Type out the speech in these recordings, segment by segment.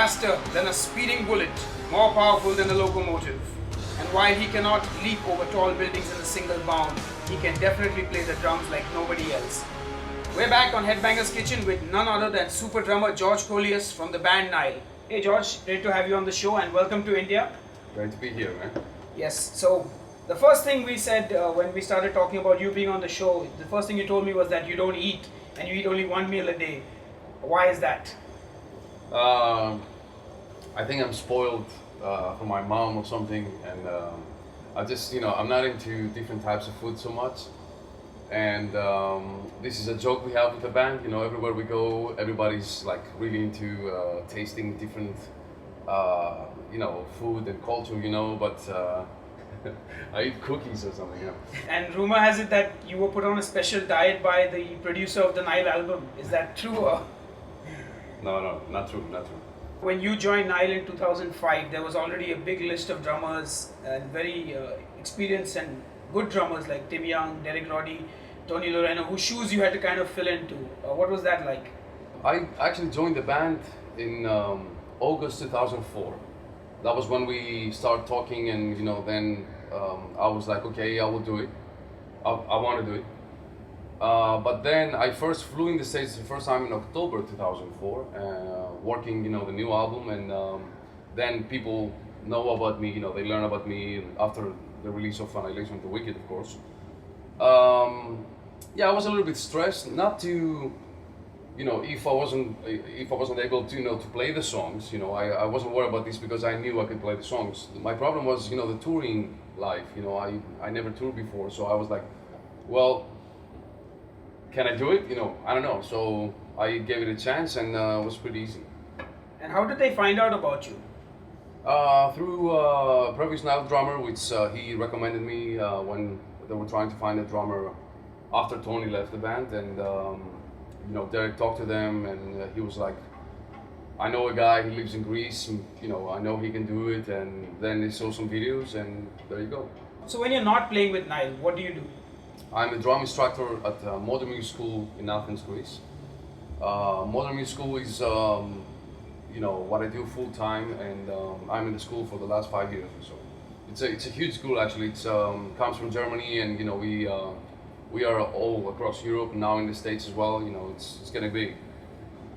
faster than a speeding bullet, more powerful than a locomotive. And while he cannot leap over tall buildings in a single bound, he can definitely play the drums like nobody else. We're back on Headbanger's Kitchen with none other than super drummer George Kollias from the band Nile. Hey George, great to have you on the show and welcome to India. Great to be here, man. Yes, so the first thing we said when we started talking about you being on the show, the first thing you told me was that you don't eat and you eat only one meal a day. Why is that? I think I'm spoiled from my mom or something, and I just, I'm not into different types of food so much. And this is a joke we have with the band. Everywhere we go, everybody's like really into tasting different, food and culture. But I eat cookies or something. And rumor has it that you were put on a special diet by the producer of the Nile album. Is that true? Or? No, not true. When you joined Nile in 2005, there was already a big list of drummers and very experienced and good drummers like Tim Young, Derek Roddy, Tony Loreno, whose shoes you had to kind of fill into. What was that like? I actually joined the band in August 2004. That was when we started talking, and then I was like, okay, I will do it. I want to do it. But then I first flew in the States the first time in October 2004, working, the new album, and then people know about me, they learn about me after the release of Annihilation of the Wicked, of course. I was a little bit stressed, not to, if I wasn't able to, to play the songs, I wasn't worried about this because I knew I could play the songs. My problem was, the touring life, I never toured before, so I was like, well, can I do it? I don't know. So I gave it a chance, and it was pretty easy. And how did they find out about you? Through a previous Nile drummer, which he recommended me when they were trying to find a drummer after Tony left the band. And Derek talked to them, and he was like, I know a guy, he lives in Greece, and, I know he can do it. And then they saw some videos, and there you go. So when you're not playing with Nile, what do you do? I'm a drum instructor at Modern Music School in Athens, Greece. Modern Music School is, what I do full time, and I'm in the school for the last 5 years or so. It's a huge school actually. It's comes from Germany, and we are all across Europe, now in the States as well. It's getting big.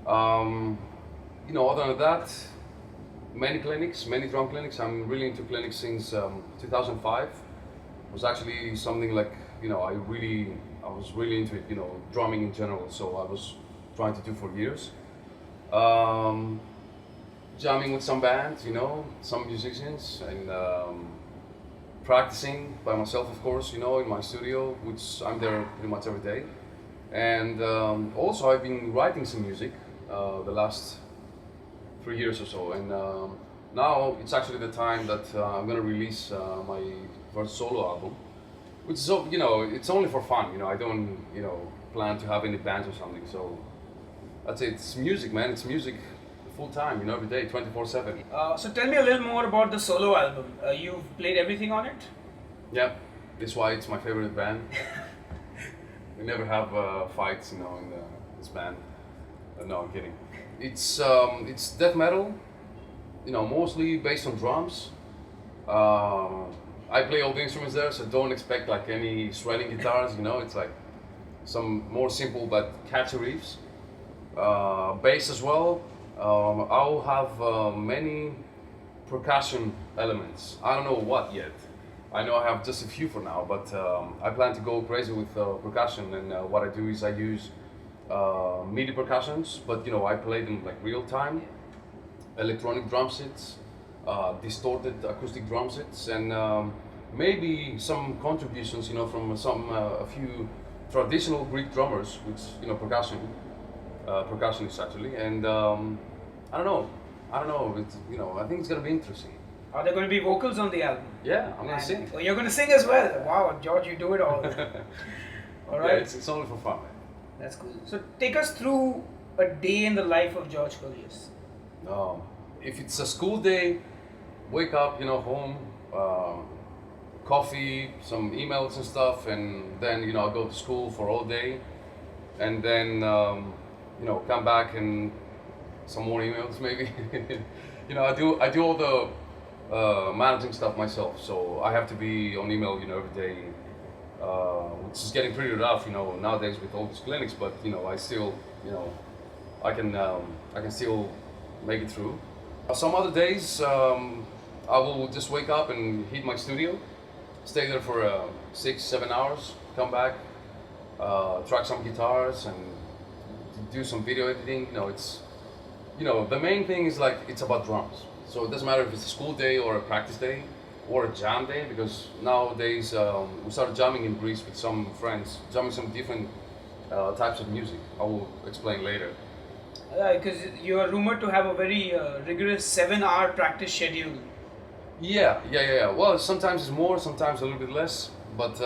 Other than that, many drum clinics. I'm really into clinics since 2005. It was actually something like, I was really into it, drumming in general, so I was trying to do for years. Jamming with some bands, some musicians, and practicing by myself, of course, in my studio, which I'm there pretty much every day. And also I've been writing some music the last 3 years or so, and now it's actually the time that I'm gonna release my first solo album. Which is, it's only for fun, I don't, plan to have any bands or something, so that's it. It's music, man, it's music full time, every day, 24/7. So tell me a little more about the solo album. You've played everything on it? Yeah, that's why it's my favorite band. We never have fights, in this band. No, I'm kidding. It's death metal, mostly based on drums. I play all the instruments there, so don't expect like any shredding guitars, it's like some more simple but catchy riffs. Bass as well. I'll have many percussion elements. I don't know what yet. I know I have just a few for now, but I plan to go crazy with percussion, and what I do is I use MIDI percussions, but I play them like real time, electronic drum sets, distorted acoustic drum sets, and maybe some contributions, from a few traditional Greek drummers, which percussionists actually, and I don't know. It's, I think it's gonna be interesting. Are there going to be vocals on the album? Yeah, I'm gonna sing. Oh, you're gonna sing as well. Wow, George, you do it all. All right. Yeah, it's only for fun. That's cool. So take us through a day in the life of George Kollias. If it's a school day, wake up, home, coffee, some emails and stuff, and then I'll go to school for all day, and then come back and some more emails maybe. You know, I do all the managing stuff myself, so I have to be on email, you know, every day, which is getting pretty rough, you know, nowadays with all these clinics. But you know, I still, you know, I can still make it through. Some other days, I will just wake up and hit my studio, stay there for 6-7 hours, come back, track some guitars and do some video editing. You know, it's, you know, the main thing is like it's about drums. So it doesn't matter if it's a school day or a practice day or a jam day, because nowadays we started jamming in Greece with some friends, jamming some different types of music. I will explain later. Because you are rumored to have a very rigorous 7-hour practice schedule. Yeah. Well, sometimes it's more, sometimes a little bit less, but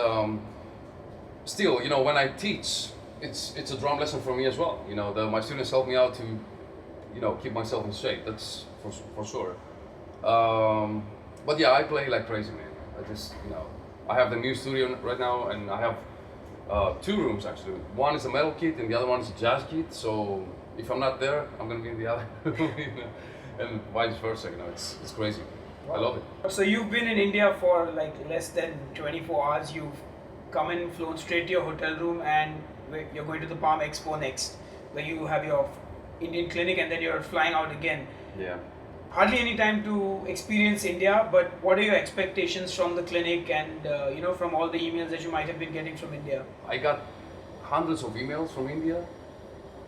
still, you know, when I teach, it's a drum lesson for me as well. You know, my students help me out to, you know, keep myself in shape. That's for sure. But yeah, I play like crazy, man. I just, you know, I have the new studio right now, and I have 2 rooms actually. One is a metal kit, and the other one is a jazz kit. So if I'm not there, I'm gonna be in the other room, you know? And vice versa. You know, it's crazy. I love it. So you've been in India for like less than 24 hours. You've come in, flown straight to your hotel room, and you're going to the Palm Expo next, where you have your Indian clinic, and then you're flying out again. Yeah. Hardly any time to experience India, but what are your expectations from the clinic and you know, from all the emails that you might have been getting from India? I got hundreds of emails from India.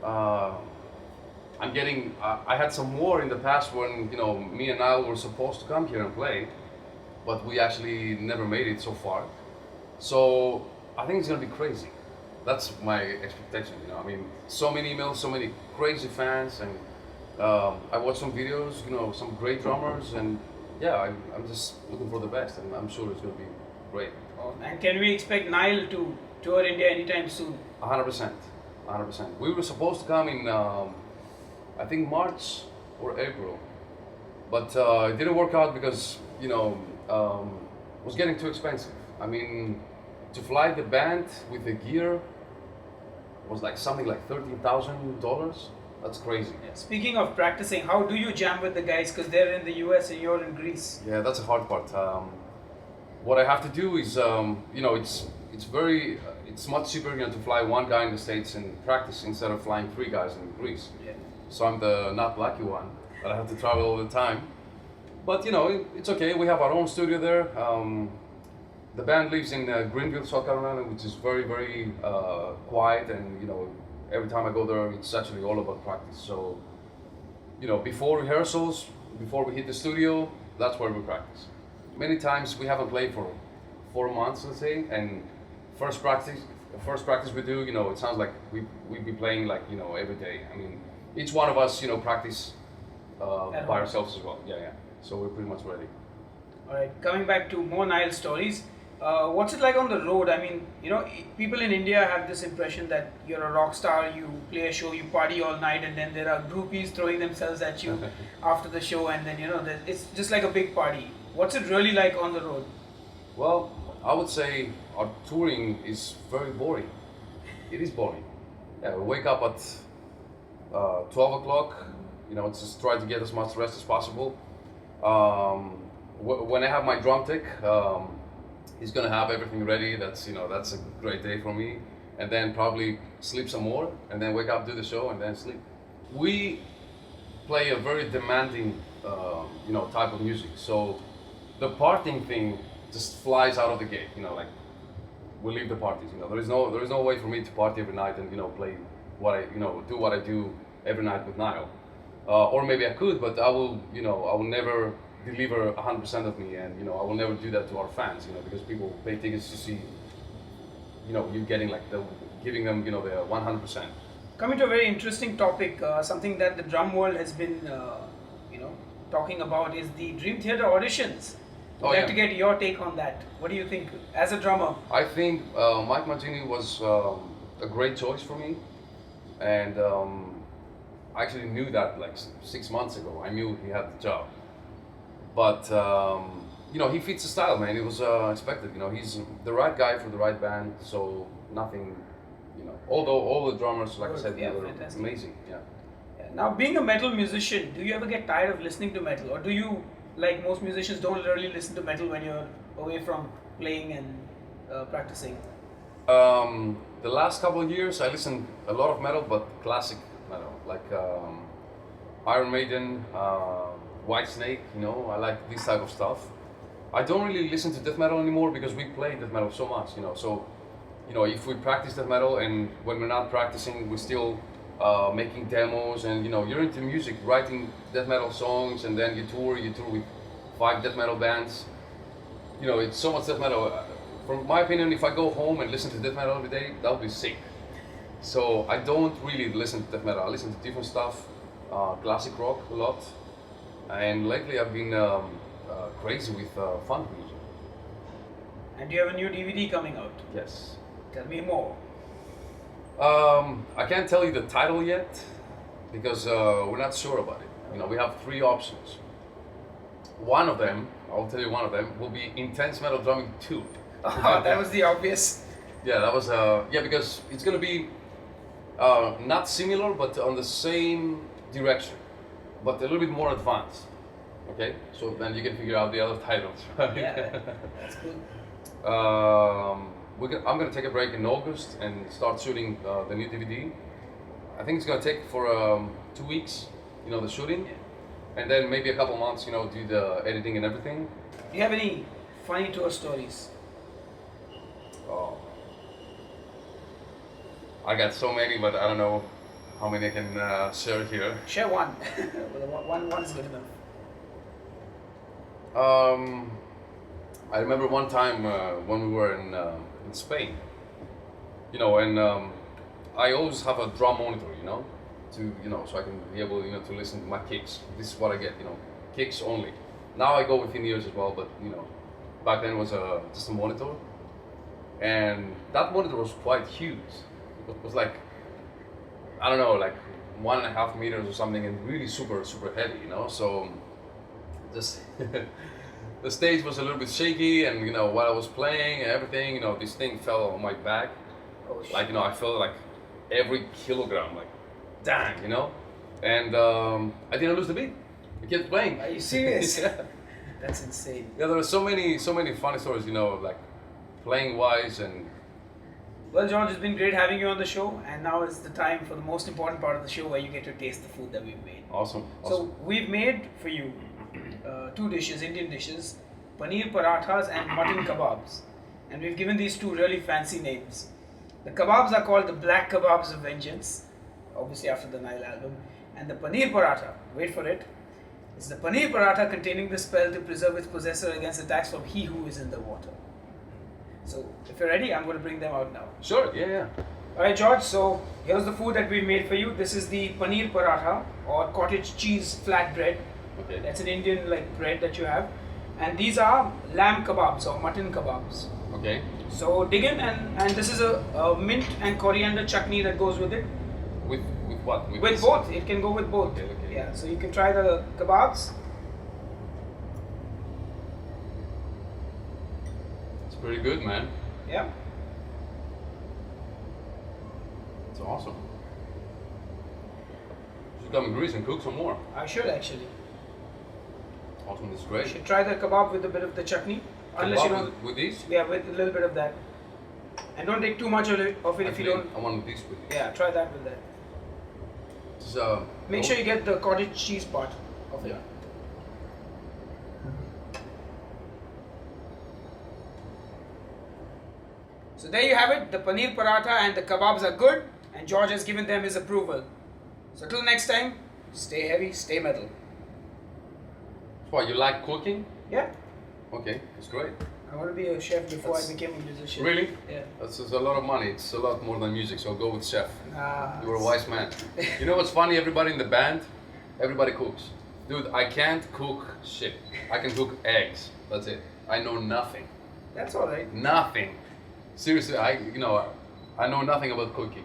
I'm getting. I had some more in the past when, you know, me and Nile were supposed to come here and play, but we actually never made it so far. So I think it's gonna be crazy. That's my expectation. You know, I mean, so many emails, so many crazy fans, and I watched some videos. You know, some great drummers, and yeah, I'm just looking for the best, and I'm sure it's gonna be great. And can we expect Nile to tour India anytime soon? 100%. We were supposed to come in, I think March or April, but it didn't work out because, you know, it was getting too expensive. I mean, to fly the band with the gear was like something like $13,000. That's crazy. Yeah. Speaking of practicing, how do you jam with the guys? Because they're in the US and you're in Greece. Yeah, that's a hard part. What I have to do is, you know, it's much cheaper, you know, to fly one guy in the States and practice instead of flying 3 guys in Greece. Yeah. So I'm the not lucky one that I have to travel all the time. But you know, it's okay. We have our own studio there. The band lives in Greenville, South Carolina, which is very, very quiet, and you know, every time I go there, it's actually all about practice. So, you know, before rehearsals, before we hit the studio, that's where we practice. Many times we haven't played for 4 months, let's say, and first practice we do, you know, it sounds like we'd be playing like, you know, every day. I mean, each one of us, you know, practice by ourselves as well. Yeah. So we're pretty much ready. All right, coming back to more Nile stories. What's it like on the road? I mean, you know, people in India have this impression that you're a rock star, you play a show, you party all night, and then there are groupies throwing themselves at you after the show, and then, you know, it's just like a big party. What's it really like on the road? Well, I would say our touring is very boring. It is boring. Yeah, we wake up at 12 o'clock, you know, just try to get as much rest as possible. When I have my drum tech, he's gonna have everything ready. That's, you know, that's a great day for me. And then probably sleep some more, and then wake up, do the show, and then sleep. We play a very demanding, you know, type of music. So the partying thing just flies out of the gate. You know, like we leave the parties. You know, there is no way for me to party every night and, you know, play what I, you know, do what I do every night with Nile. Or maybe I could, but I will never deliver 100% of me, and, you know, I will never do that to our fans, you know, because people pay tickets to see, you know, you getting like giving them, you know, the 100%. Coming to a very interesting topic, something that the drum world has been, you know, talking about is the Dream Theater auditions. I'd like to get your take on that. What do you think as a drummer? I think Mike Martini was a great choice for me, and I actually knew that like 6 months ago. I knew he had the job, but you know, he fits the style, man. It was expected. You know, he's the right guy for the right band. So nothing, you know. Although all the drummers, like I said, were amazing. Yeah. Now, being a metal musician, do you ever get tired of listening to metal, or do you, like most musicians, don't really listen to metal when you're away from playing and practicing? The last couple of years, I listened a lot of metal, but classic metal, like Iron Maiden, Whitesnake. You know, I like this type of stuff. I don't really listen to death metal anymore because we play death metal so much. You know, so if we practice death metal and when we're not practicing, we're still making demos, and you're into music, writing death metal songs, and then you tour with 5 death metal bands. It's so much death metal. From my opinion, if I go home and listen to death metal every day, that would be sick. So I don't really listen to death metal. I listen to different stuff, classic rock a lot, and lately I've been crazy with funk music. And you have a new DVD coming out. Yes. Tell me more. I can't tell you the title yet because we're not sure about it. We have 3 options. One of them, I'll tell you one of them, will be Intense Metal Drumming 2. Oh, that was the obvious. Yeah, that was because it's gonna be not similar but on the same direction, but a little bit more advanced. Okay, so then you can figure out the other titles. Right? Yeah, that's good. I'm gonna take a break in August and start shooting the new DVD. I think it's gonna take for 2 weeks, the shooting, and then maybe a couple months, do the editing and everything. Do you have any funny tour stories? Oh, I got so many, but I don't know how many I can share here. Share one. One is good enough. I remember one time when we were in Spain, and I always have a drum monitor, so I can be able, to listen to my kicks. This is what I get, kicks only. Now I go with in-ears as well, but back then it was just a monitor, and that monitor was quite huge. It was like, I don't know, like 1.5 meters or something, and really super heavy, So just the stage was a little bit shaky, and while I was playing and everything, this thing fell on my back. Oh, shit. Like I felt like every kilogram, like dang, and I didn't lose the beat. I kept playing. Are you serious? Yeah. That's insane. Yeah, there are so many funny stories, like playing wise and. Well, George, it's been great having you on the show, and now is the time for the most important part of the show where you get to taste the food that we've made. Awesome. So we've made for you 2 dishes, Indian dishes, Paneer Parathas and Mutton Kebabs. And we've given these 2 really fancy names. The kebabs are called the Black Kebabs of Vengeance, obviously after the Nile album. And the Paneer Paratha, wait for it, is the Paneer Paratha containing the spell to preserve its possessor against attacks from he who is in the water. So if you're ready, I'm going to bring them out now. Sure, yeah. Alright, George, so here's the food that we've made for you. This is the Paneer Paratha or cottage cheese flatbread. Okay. That's an Indian bread that you have. And these are lamb kebabs or mutton kebabs. Okay. So dig in, and this is a mint and coriander chutney that goes with it. With what? With both. It can go with both. Okay. Yeah, so you can try the kebabs. It's pretty good, man. Yeah. It's awesome. You should come in Greece and cook some more. I should actually. Awesome, this is You great. should try the kebab with a bit of the chutney. Unless you don't. with these? Yeah, with a little bit of that. And don't take too much of it if you don't. I want these with these. Yeah, try that with that. So, Make sure you get the cottage cheese part of it. Yeah. So there you have it. The paneer paratha and the kebabs are good, and George has given them his approval. So till next time, stay heavy, stay metal. What, you like cooking? Yeah. Okay, that's great. I want to be a chef before I became a musician. Really? Yeah. That's a lot of money. It's a lot more than music, so go with chef. Nah. You're a wise man. You know what's funny? Everybody in the band, everybody cooks. Dude, I can't cook shit. I can cook eggs. That's it. I know nothing. That's all right. Nothing. Seriously, I know nothing about cooking.